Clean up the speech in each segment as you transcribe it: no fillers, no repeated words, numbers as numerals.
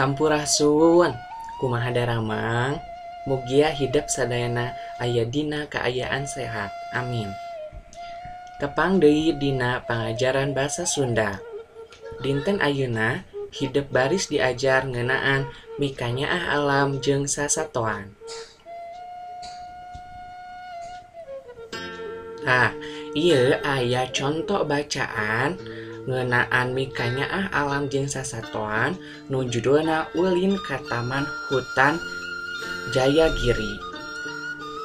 Sampurasun, kumaha daramang, mugia hidup sadayana aya dina kaayaan sehat. Amin. Tepang deui dina pangajaran basa Sunda. Dinten ayeuna hidup baris diajar ngeunaan mikanyaah alam jeung sasatoan. Ieu aya contoh bacaan ngeunaan mikanyaah alam jeung sasatoan nu judulna Ulin ka Taman Hutan Jayagiri.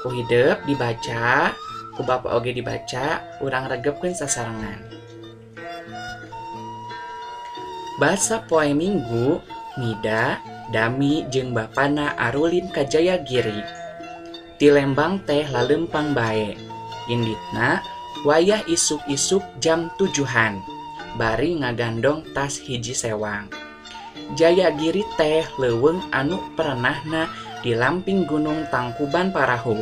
Ku hideuk dibaca, ku Bapak oge dibaca, urang regepkeun sasarengan. Basa poe Minggu, Mida, Dami jeung bapana arulin ka Jayagiri. Ti Lembang teh lalempang bae. Inditna wayah isuk-isuk jam 7-an. Bari ngagandong tas hiji sewang. Jayagiri teh leuweung anu perenahna di lamping Gunung Tangkuban Parahu.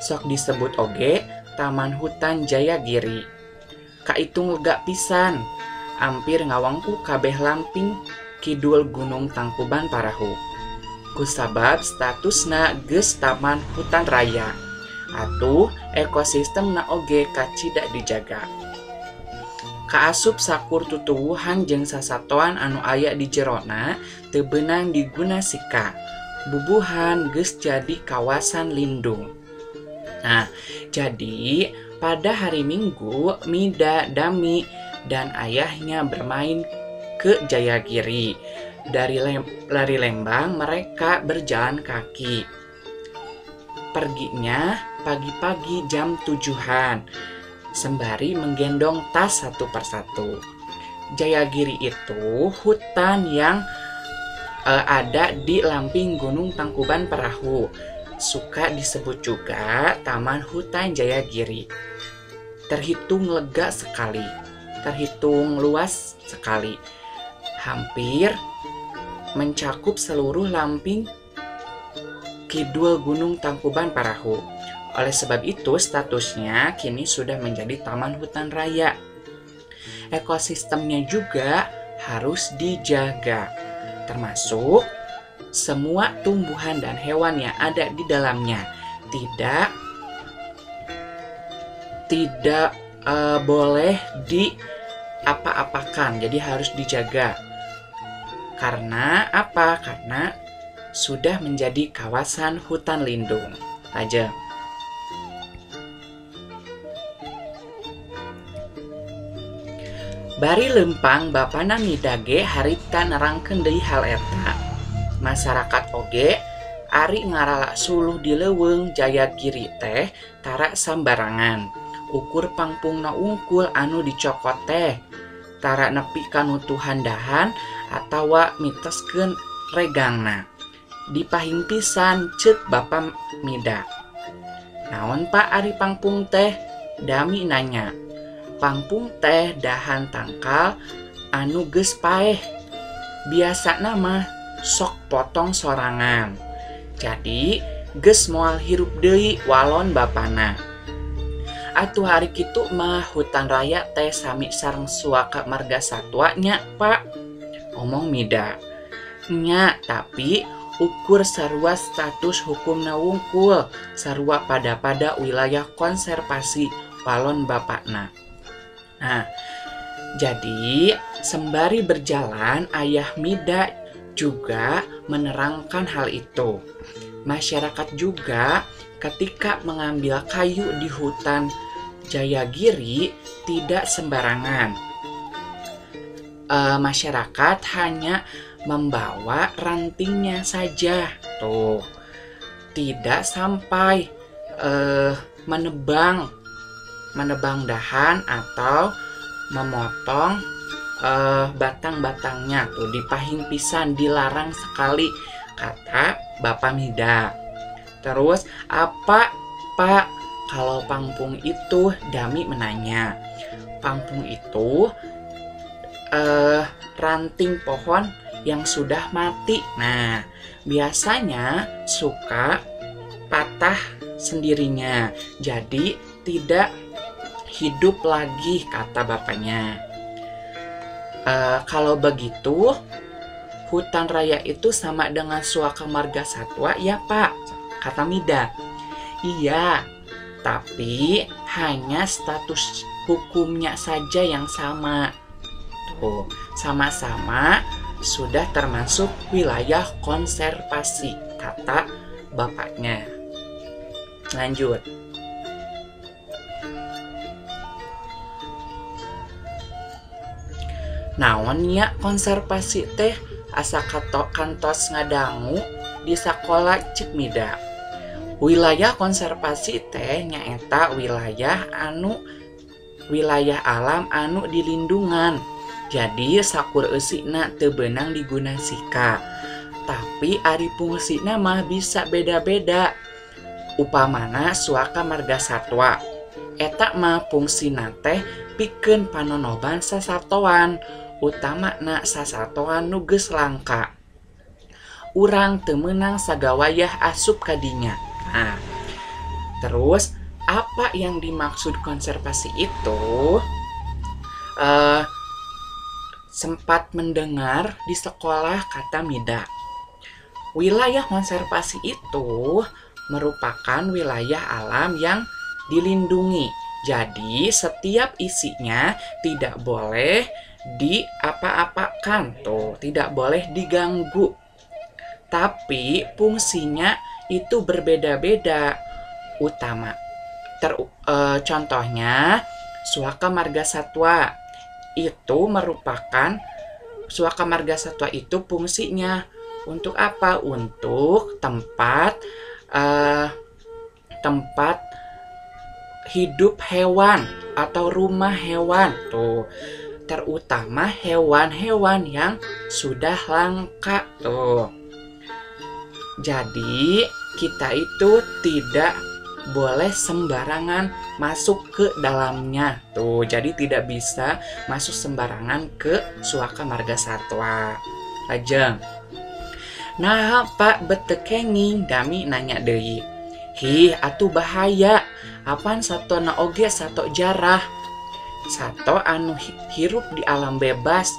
Sok disebut oge Taman Hutan Jayagiri. Kaitung lega pisan, ampir ngawangku kabeh lamping kidul Gunung Tangkuban Parahu. Kusabab statusna geus Taman Hutan Raya. Atuh ekosistemna oge kacida dijaga. Kaasup sakur tutuwuhan jeung sasatoan anu aya di jerona teu beunang digunasika. Bubuhan geus jadi kawasan lindung. Jadi pada hari Minggu, Mida, Dami, dan ayahnya bermain ke Jayagiri. Dari Lembang mereka berjalan kaki. Perginya pagi-pagi jam 7-an. Sembari menggendong tas satu persatu. Jayagiri itu hutan yang ada di lamping Gunung Tangkuban Parahu. Suka disebut juga Taman Hutan Jayagiri. Terhitung lega sekali, terhitung luas sekali. Hampir mencakup seluruh lamping kidul Gunung Tangkuban Parahu. Oleh sebab itu, statusnya kini sudah menjadi Taman Hutan Raya. Ekosistemnya juga harus dijaga, termasuk semua tumbuhan dan hewan yang ada di dalamnya. Tidak boleh diapa-apakan, jadi harus dijaga. Karena apa? Karena sudah menjadi kawasan hutan lindung. Aja. Bari lempang bapana Mida ge harita nerangkeun deui hal eta. Masyarakat oge ari ngarala suluh di leuweung Jayagiri teh tara sambarangan. Ukur pangpungna ungkul anu dicokot teh tara nepi ka nutuhan dahan atawa miteskeun regangna. Dipahing pisan ceuk Bapa Mida. Naon Pak ari pangpung teh? Dami nanya. Pangpung teh dahan tangkal anu geus paeh. Biasana mah sok potong sorangan. Jadi geus moal hirup deui walon bapana. Atuh hari kitu mah hutan raya teh sami sareng suaka marga satwa nya Pak, omong Mida. Nya, tapi ukur sarua status hukumna wungkul, sarua pada wilayah konservasi palon bapakna. Jadi sembari berjalan ayah Mida juga menerangkan hal itu. Masyarakat juga ketika mengambil kayu di hutan Jayagiri tidak sembarangan. Masyarakat hanya membawa rantingnya saja, tidak sampai menebang dahan atau memotong batang-batangnya. Dipahing pisan, dilarang sekali, kata Bapak Mida. Terus apa Pak kalau pangpung itu? Dami menanya. Pangpung itu ranting pohon yang sudah mati. Biasanya suka patah sendirinya, jadi tidak hidup lagi, kata bapaknya. Kalau begitu hutan raya itu sama dengan suaka marga satwa ya Pak? Kata Mida. Iya, tapi hanya status hukumnya saja yang sama. Tuh, sama-sama sudah termasuk wilayah konservasi, kata bapaknya. Lanjut. Naonnya konservasi teh asa kantos ngadangu di sekolah cek Mida. Wilayah konservasi teh nyaeta wilayah alam anu dilindungan. Jadi sakur eusina teu beunang digunasika. Tapi ari fungsina mah bisa beda-beda. Upamana suaka marga satwa. Eta mah fungsina teh pikeun panonoban sasatoan. Utamana sasatoan nu geus langka. Urang teu meunang sagawayah asup kadinya. Nah, terus apa yang dimaksud konservasi itu? Sempat mendengar di sekolah kata Mida. Wilayah konservasi itu merupakan wilayah alam yang dilindungi. Jadi setiap isinya tidak boleh diapa-apakan, tidak boleh diganggu. Tapi fungsinya itu berbeda-beda. Contohnya suaka marga satwa itu merupakan suaka marga satwa itu fungsinya untuk apa? Untuk tempat hidup hewan atau rumah hewan tuh. Terutama hewan-hewan yang sudah langka tuh. Jadi kita itu tidak boleh sembarangan masuk ke dalamnya tuh. Jadi tidak bisa masuk sembarangan ke suaka marga satwa. Lajeng. Nah Pak betekenging dami nanya deui. Hih atuh bahaya. Apaan satona oge sato jarah. Sato anu hirup di alam bebas.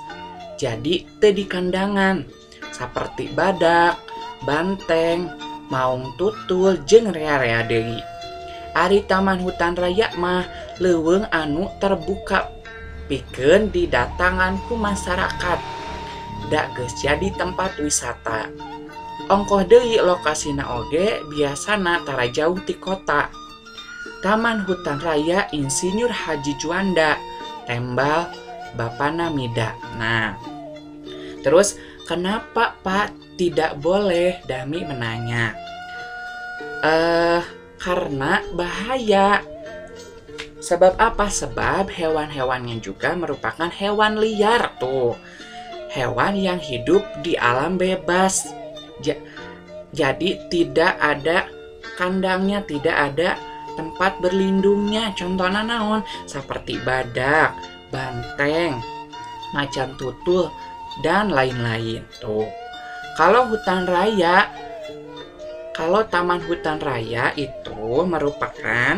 Jadi teu di kandangan. Saperti badak, banteng, maung tutul jeung rea-rea deui. Ari taman hutan raya mah leuweung anu terbuka pikeun didatangan ku masyarakat. Da geus jadi tempat wisata. Ongkoh deui lokasina oge biasana tara jauh ti kota. Taman Hutan Raya Insinyur Haji Juanda, Tembal, Bapana Mida. Nah, terus kenapa Pak tidak boleh? Dami menanya. Karena bahaya. Sebab apa? Sebab hewan-hewannya juga merupakan hewan liar tuh. Hewan yang hidup di alam bebas. Jadi tidak ada kandangnya, tidak ada tempat berlindungnya. Contohnya naon? Seperti badak, banteng, macan tutul, dan lain-lain tuh. Kalau taman hutan raya itu merupakan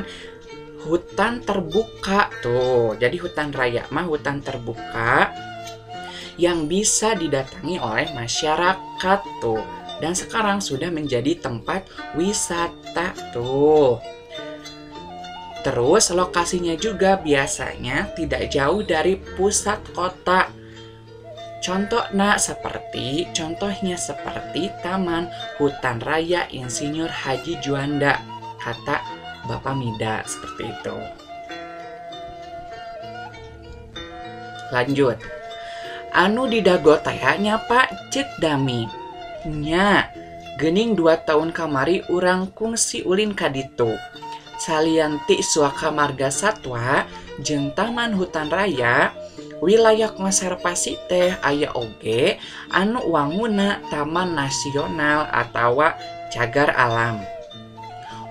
hutan terbuka tuh. Jadi hutan raya mah hutan terbuka yang bisa didatangi oleh masyarakat tuh. Dan sekarang sudah menjadi tempat wisata tuh. Terus lokasinya juga biasanya tidak jauh dari pusat kota. Contohnya seperti Taman Hutan Raya Insinyur Haji Juanda, kata Bapak Mida seperti itu. Lanjut. Anu didago tayanya Pak cek Dami. Nya, geuning 2 tahun kamari urang kungsi ulin kaditu. Salianti suaka marga satwa jeung taman hutan raya, wilayah konservasi teh aya oge anu wanguna taman nasional atawa cagar alam.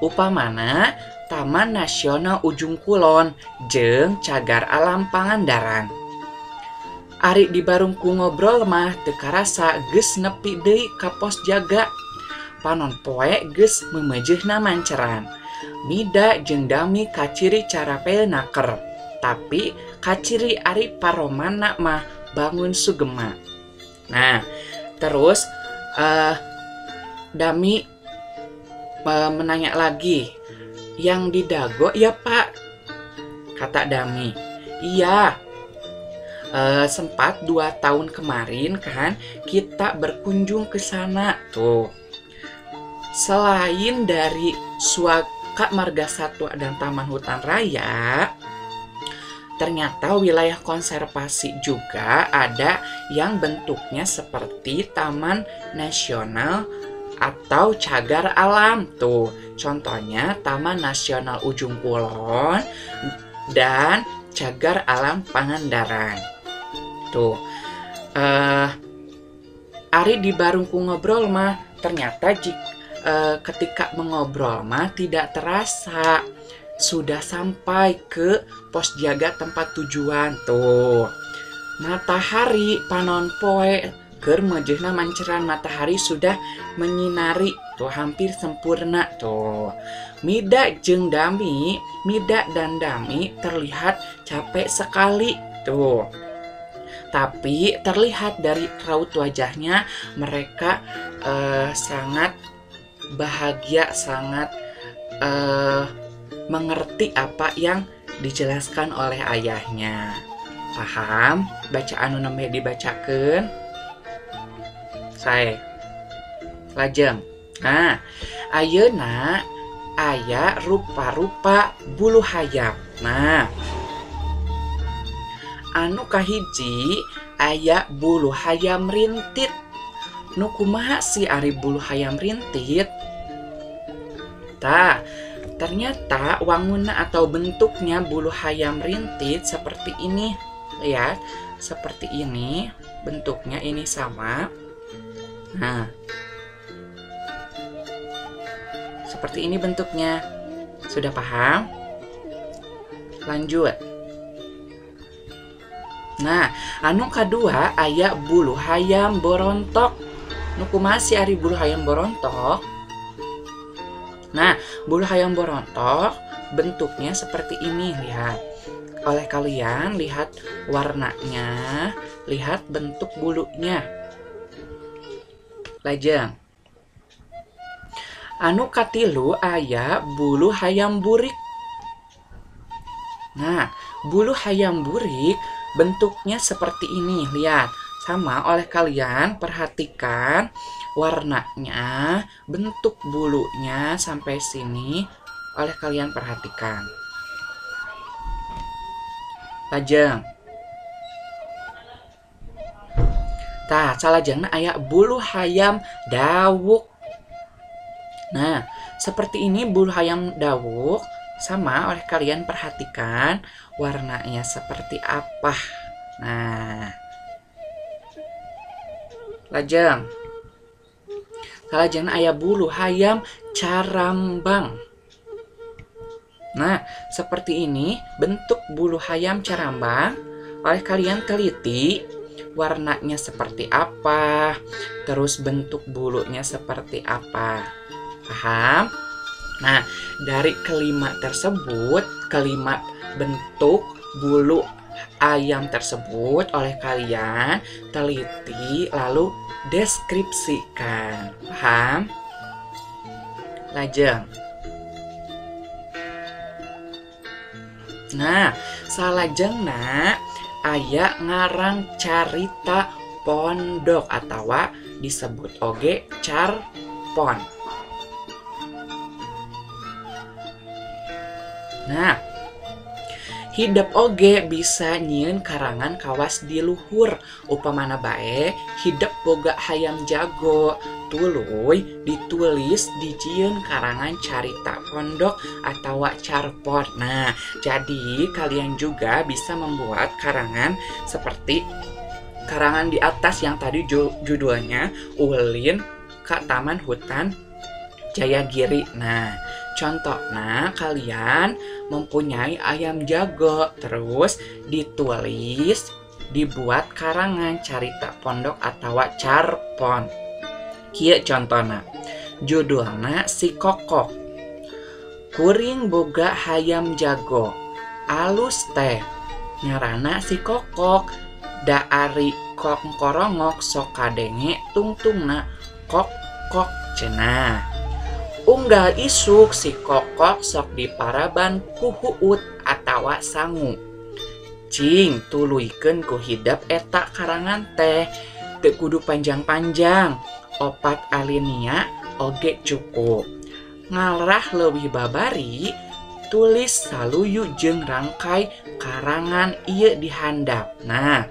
Upamana Taman Nasional Ujung Kulon jeung cagar alam Pangandaran. Ari di barungku ngobrol mah teu karasa geus nepi deui ka pos jaga. Panon poe geus memejeuna manceran. Mida jeung Dami kaciri cara naker, tapi kaciri ari paromana mah bangun sugema. Nah, Terus Dami menanya lagi, yang di Dago ya Pak? Kata Dami, iya. Sempat 2 tahun kemarin kan kita berkunjung ke sana tuh. Selain dari Suaka Marga Satwa dan Taman Hutan Raya, ternyata wilayah konservasi juga ada yang bentuknya seperti Taman Nasional atau cagar alam tuh. Contohnya Taman Nasional Ujung Kulon dan Cagar Alam Pangandaran. Tuh, Ari di Barungku ngobrol mah ternyata ketika mengobrol mah tidak terasa sudah sampai ke pos jaga tempat tujuan tuh. Matahari panon poe keur meujeuhna manceran matahari sudah menyinari tuh hampir sempurna tuh. Mida dan Dami terlihat capek sekali tuh. Tapi terlihat dari raut wajahnya mereka sangat bahagia, sangat mengerti apa yang dijelaskan oleh ayahnya. Paham? Bacaan nu nembe dibacakeun? Sae. Lajeng. Nah, ayeuna aya rupa-rupa bulu hayam. Nah, anu kahiji aya bulu hayam rintit. Nu kumaha si ari bulu hayam rintit? Tah, ternyata wangunna atau bentuknya bulu hayam rintit seperti ini. Lihat, seperti ini bentuknya, ini sama. Nah, seperti ini bentuknya. Sudah paham? Lanjut. Nah, anu kadua aya bulu hayam borontok. Nu kumaha si ari bulu hayam borontok? Nah, bulu hayam borontok bentuknya seperti ini, lihat. Oleh kalian lihat warnanya, lihat bentuk bulunya. Lajeng. Anu katilu aya bulu hayam burik. Nah, bulu hayam burik bentuknya seperti ini, lihat. Sama, oleh kalian perhatikan warnanya, bentuk bulunya sampai sini, oleh kalian perhatikan. Lajeng. Tah, salajengna aya bulu hayam dawuk. Nah, seperti ini bulu hayam dawuk. Sama, oleh kalian perhatikan warnanya seperti apa. Nah, lajeng. Salajengna aya bulu hayam carambang. Nah, seperti ini bentuk bulu hayam carambang. Oleh kalian teliti warnanya seperti apa, terus bentuk bulunya seperti apa. Paham? Nah, dari kelima tersebut, kelima bentuk bulu ayam tersebut oleh kalian teliti lalu deskripsikan. Paham? Lajeng. Nah, salajengna aya ngarang carita pondok atau disebut oge carpon. Nah, hidup oge bisa nyieun karangan kawas di luhur. Upamana bae hidup boga hayam jago, tuluy ditulis dijieun karangan carita pondok atau carpon. Nah, jadi kalian juga bisa membuat karangan seperti karangan di atas yang tadi judulnya Ulin ka Taman Hutan Jayagiri. Nah, contohnya kalian mempunyai ayam jago, terus ditulis, dibuat karangan carita pondok atau carpon. Kieu contohna. Judulna Si Kokok. Kuring boga hayam jago, alus teh, ngaranna si Kokok. Da ari kongkorongok sok kadenge tungtungna kok kok cenah. Unggal isuk si kokok sok diparaban ku huut atawa sangu. Cing tuluykeun ku hidap eta karangan teh teu kudu panjang-panjang. Opat alinea oge cukup. Ngarah leuwih babari tulis saluyu jeung rangkai karangan ieu di handap. Nah,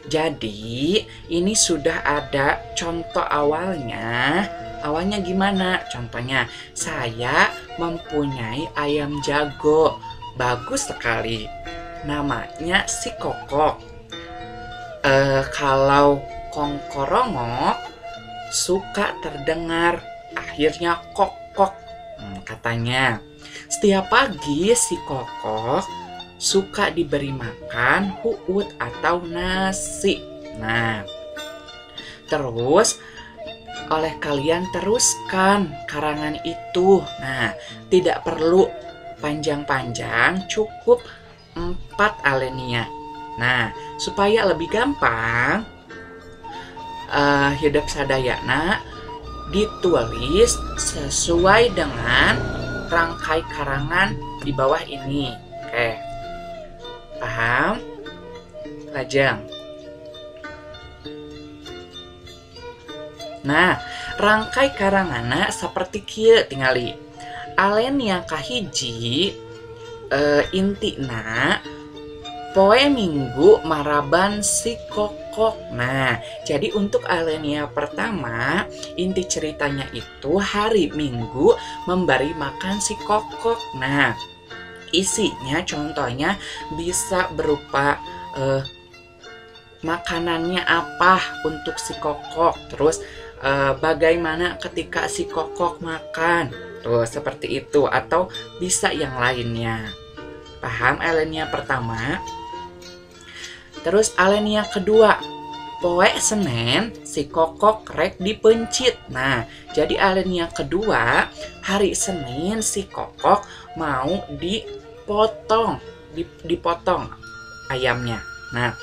jadi ini sudah ada contoh awalnya. Awalnya gimana? Contohnya, saya mempunyai ayam jago. Bagus sekali. Namanya si kokok. Kalau kongkorongok suka terdengar akhirnya kok-kok. Katanya, setiap pagi si kokok suka diberi makan huut atau nasi. Nah, terus oleh kalian teruskan karangan itu. Nah, tidak perlu panjang-panjang, cukup 4 alinea. Nah, supaya lebih gampang, hidup sadayana ditulis sesuai dengan rangkai karangan di bawah ini. Oke, paham? Lajeng. Nah, rangkai karangana seperti kieu tingali. Alenia kahiji intina poe Minggu maraban si kokok. Nah, jadi untuk alenia pertama, inti ceritanya itu hari Minggu memberi makan si kokok. Nah, isinya contohnya bisa berupa makanannya apa untuk si kokok. Terus bagaimana ketika si kokok makan. Tuh, seperti itu. Atau bisa yang lainnya. Paham alenia pertama? Terus alenia kedua, poe Senin si kokok rek dipencit. Nah, jadi alenia kedua, hari Senin si kokok mau dipotong ayamnya. Nah,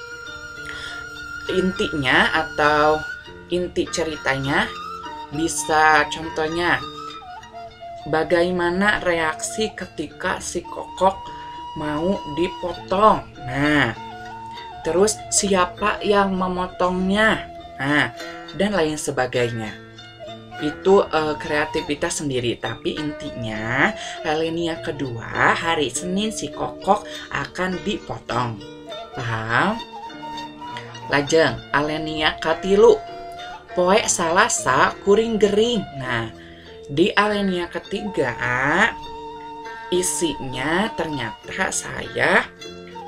intinya atau inti ceritanya bisa contohnya bagaimana reaksi ketika si kokok mau dipotong. Nah, terus siapa yang memotongnya. Nah, dan lain sebagainya. Itu kreativitas sendiri. Tapi intinya alinea kedua hari Senin si kokok akan dipotong. Paham? Lajeng alenia katilu poe Salasa kuring gering. Nah, di alenia ketiga isinya ternyata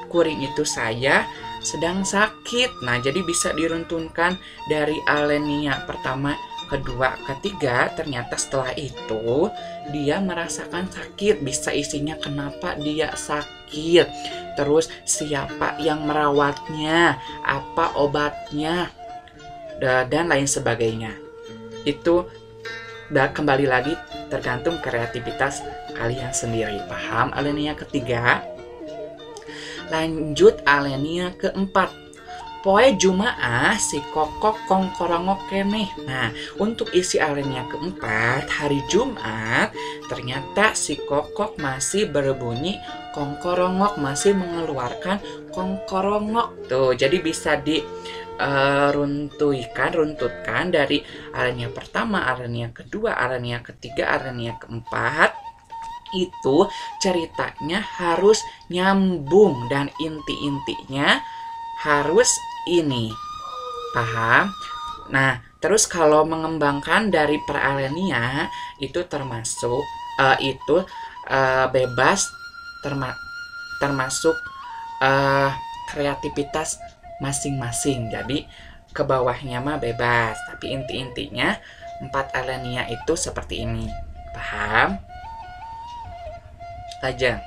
kuring itu saya sedang sakit. Nah, jadi bisa diruntunkan dari alenia pertama, kedua, ketiga. Ternyata setelah itu dia merasakan sakit. Bisa isinya kenapa dia sakit, terus siapa yang merawatnya, apa obatnya, dan lain sebagainya. Itu kembali lagi tergantung kreativitas kalian sendiri. Paham alenia ketiga? Lanjut alenia keempat, poe Jumaah si kokok kongkorongok keneh. Nah, untuk isi alenia keempat, hari Jumat ternyata si kokok masih berbunyi kongkorongok, masih mengeluarkan kongkorongok. Tuh, jadi bisa runtutkan dari alenia pertama, alenia kedua, alenia ketiga, alenia keempat. Itu ceritanya harus nyambung dan inti-intinya harus ini. Paham? Nah, terus kalau mengembangkan dari per alenia itu termasuk bebas, termasuk kreativitas masing-masing. Jadi ke bawahnya mah bebas, tapi inti-intinya 4 alenia itu seperti ini. Paham? Aja.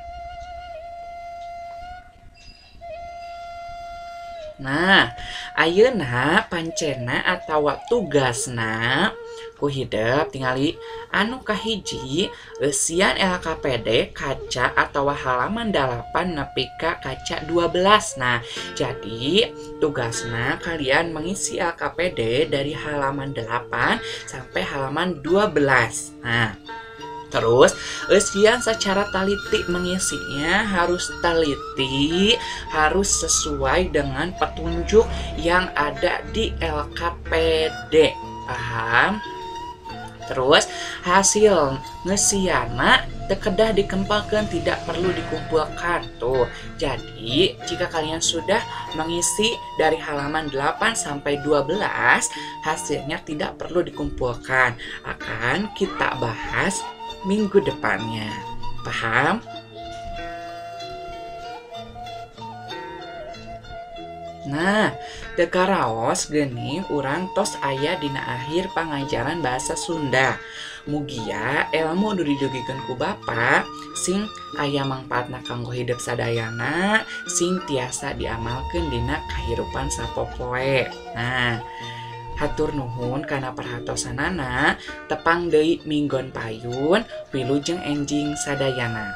Nah, ayeuna pancena atawa tugasna Ku hidup tingali anu kahiji eusian LKPD kaca atau halaman 8 nepi ka kaca 12. Nah, jadi tugasna kalian mengisi LKPD dari halaman 8 sampai halaman 12. Nah, terus, eusian secara teliti mengisinya harus teliti, harus sesuai dengan petunjuk yang ada di LKPD. Paham? Terus, hasil ngesiana kedah dikempalkan, tidak perlu dikumpulkan. Tuh, jadi jika kalian sudah mengisi dari halaman 8 sampai 12, hasilnya tidak perlu dikumpulkan. Akan kita bahas minggu depannya. Paham? Nah, teu karaos geuning urang tos aya dina akhir pangajaran bahasa Sunda. Mugia ilmu nu didugikeun ku Bapa sing aya mangpaatna kanggo hidup sadayana, sing tiasa diamalkeun dina kahirupan sapopoe. Nah, hatur nuhun kana perhatosanana, tepang deui minggon payun wilujeng enjing sadayana.